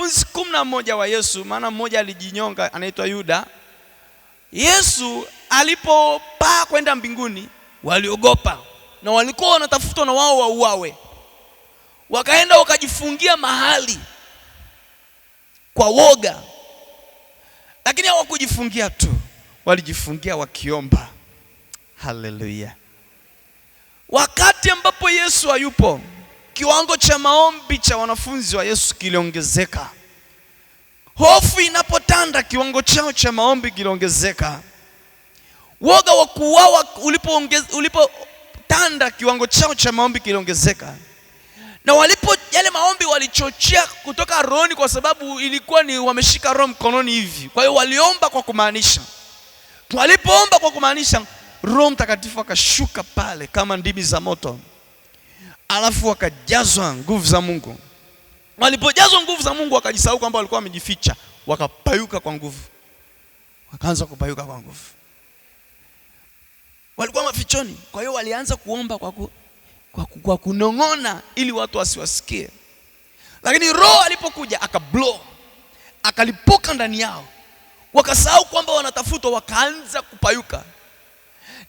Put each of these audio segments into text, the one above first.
wanafunzi 11 wa Yesu, maana mmoja alijinyonga anaitwa Yuda. Yesu alipopaa kwenda mbinguni, waliogopa na walikuwa wanatafutwa na wao wauawe. Wakaenda wakajifungia mahali kwa woga. Lakini hawakujifungia tu, walijifungia wakiomba. Haleluya. Wakati ambapo Yesu hayupo, kiwango cha maombi cha wanafunzi wa Yesu kiliongezeka. Hofu inapotanda, kiwango chao cha maombi kiliongezeka. Woga wa kuuawa ulipotanda, kiwango chao cha maombi kiliongezeka. Na yale maombi walichochea kutoka rohoni, kwa sababu ilikuwa ni wameshika roho mkononi hivi. Kwa hiyo waliomba kwa kumaanisha. Walipoomba kwa kumaanisha, Roho Mtakatifu akashuka pale kama ndimi za moto. Alafu wakajazwa nguvu za Mungu. Walipojazwa nguvu za Mungu, wakajisahau kwamba walikuwa wamejificha, wakapayuka kwa nguvu. Wakaanza kupayuka kwa nguvu. Walikuwa mafichoni, kwa hiyo walianza kuomba kwa kunong'ona ili watu wasiwasikie. Lakini Roho alipokuja akalipuka ndani yao. Wakasahau kwamba wanatafutwa, wakaanza kupayuka.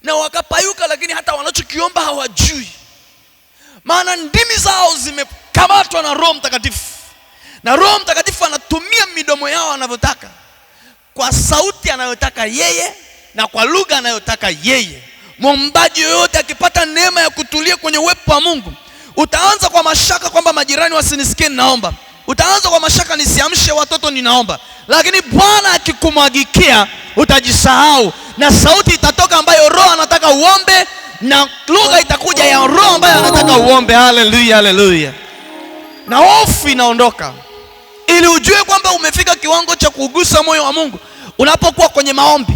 Na wakapayuka, lakini hata wanachokiomba hawajui. Maana ndimi zao zimekamatwa na Roho Mtakatifu. Na Roho Mtakatifu anatumia midomo yao anavyotaka, kwa sauti anayotaka yeye na kwa lugha anayotaka yeye. Mwombaji yoyote akipata neema ya kutulia kwenye uwepo wa Mungu, utaanza kwa mashaka kwamba majirani wasinisikie ninaomba. Utaanza kwa mashaka nisiamshe watoto ninaomba. Lakini Bwana akikumwagikia, utajisahau na sauti itatoka ambayo Roho anataka uombe, na lugha itakuja ya Roho ambayo anataka uombe. Haleluya, haleluya. Na hofu inaondoka, ili ujue kwamba umefika kiwango cha kugusa moyo wa Mungu. Unapokuwa kwenye maombi,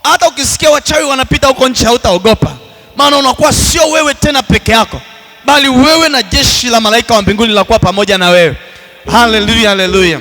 hata ukisikia wachawi wanapita huko nje, hautaogopa. Maana unakuwa sio wewe tena peke yako, bali wewe na jeshi la malaika wa mbinguni la kuwa pamoja na wewe. Haleluya, haleluya.